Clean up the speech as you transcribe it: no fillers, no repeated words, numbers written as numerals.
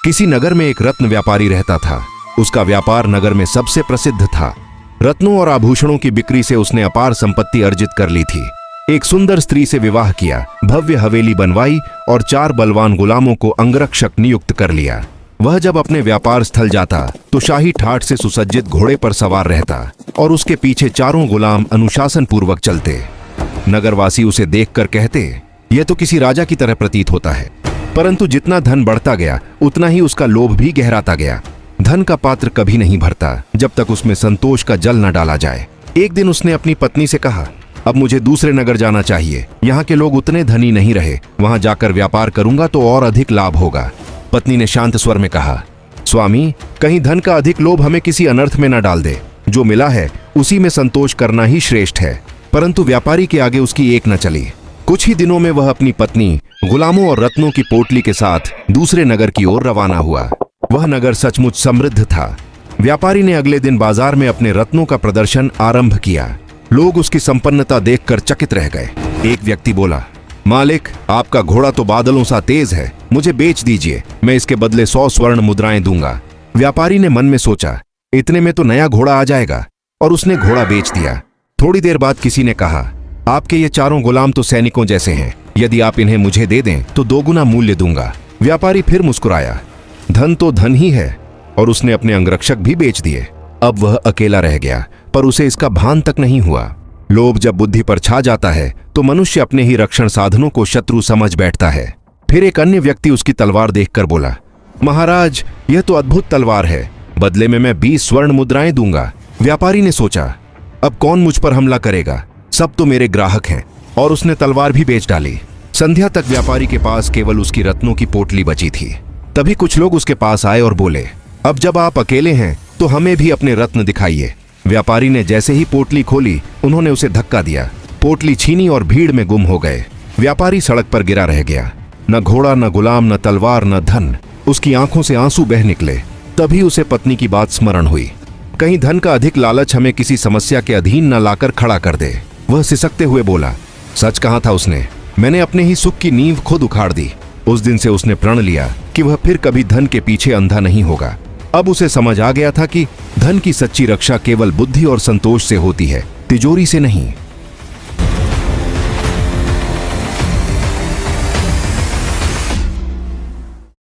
किसी नगर में एक रत्न व्यापारी रहता था। उसका व्यापार नगर में सबसे प्रसिद्ध था। रत्नों और आभूषणों की बिक्री से उसने अपार संपत्ति अर्जित कर ली थी। एक सुंदर स्त्री से विवाह किया, भव्य हवेली बनवाई और 4 बलवान गुलामों को अंगरक्षक नियुक्त कर लिया। वह जब अपने व्यापार स्थल जाता तो शाही ठाठ से सुसज्जित घोड़े पर सवार रहता और उसके पीछे 4 गुलाम अनुशासन पूर्वक चलते। नगरवासी उसे देखकर कहते, यह तो किसी राजा की तरह प्रतीत होता है। परंतु जितना धन बढ़ता गया उतना ही उसका लोभ भी गहराता गया। धन का पात्र कभी नहीं भरता जब तक उसमें संतोष का जल न डाला जाए। एक दिन उसने अपनी पत्नी से कहा, अब मुझे दूसरे नगर जाना चाहिए। यहाँ के लोग उतने धनी नहीं रहे, वहां जाकर व्यापार करूंगा तो और अधिक लाभ होगा। पत्नी ने शांत स्वर में कहा, स्वामी, कहीं धन का अधिक लोभ हमें किसी अनर्थ में न डाल दे। जो मिला है उसी में संतोष करना ही श्रेष्ठ है। परंतु व्यापारी के आगे उसकी एक न चली। कुछ ही दिनों में वह अपनी पत्नी, गुलामों और रत्नों की पोटली के साथ दूसरे नगर की ओर रवाना हुआ। वह नगर सचमुच समृद्ध था। व्यापारी ने अगले दिन बाजार में अपने रत्नों का प्रदर्शन आरंभ किया। लोग उसकी संपन्नता देखकर चकित रह गए। एक व्यक्ति बोला, मालिक, आपका घोड़ा तो बादलों सा तेज है, मुझे बेच दीजिए, मैं इसके बदले 100 स्वर्ण मुद्राएं दूंगा। व्यापारी ने मन में सोचा, इतने में तो नया घोड़ा आ जाएगा, और उसने घोड़ा बेच दिया। थोड़ी देर बाद किसी ने कहा, आपके ये 4 गुलाम तो सैनिकों जैसे हैं, यदि आप इन्हें मुझे दे दें तो 2 गुना मूल्य दूंगा। व्यापारी फिर मुस्कुराया, धन तो धन ही है, और उसने अपने अंगरक्षक भी बेच दिए। अब वह अकेला रह गया, पर उसे इसका भान तक नहीं हुआ। लोभ जब बुद्धि पर छा जाता है तो मनुष्य अपने ही रक्षण साधनों को शत्रु समझ बैठता है। फिर एक अन्य व्यक्ति उसकी तलवार देखकर बोला, महाराज, यह तो अद्भुत तलवार है, बदले में मैं 20 स्वर्ण मुद्राएं दूंगा। व्यापारी ने सोचा, अब कौन मुझ पर हमला करेगा, सब तो मेरे ग्राहक हैं, और उसने तलवार भी बेच डाली। संध्या तक व्यापारी के पास केवल उसकी रत्नों की पोटली बची थी। तभी कुछ लोग उसके पास आए और बोले, अब जब आप अकेले हैं तो हमें भी अपने रत्न दिखाइए। व्यापारी ने जैसे ही पोटली खोली, उन्होंने उसे धक्का दिया। पोटली छीनी और भीड़ में गुम हो गए। व्यापारी सड़क पर गिरा रह गया। न घोड़ा, न गुलाम, न तलवार, न धन। उसकी आंखों से आंसू बह निकले। तभी उसे पत्नी की बात स्मरण हुई, कहीं धन का अधिक लालच हमें किसी समस्या के अधीन न लाकर खड़ा कर दे। वह सिसकते हुए बोला, सच कहा था उसने, मैंने अपने ही सुख की नींव खुद उखाड़ दी। उस दिन से उसने प्रण लिया कि वह फिर कभी धन के पीछे अंधा नहीं होगा। अब उसे समझ आ गया था कि धन की सच्ची रक्षा केवल बुद्धि और संतोष से होती है, तिजोरी से नहीं।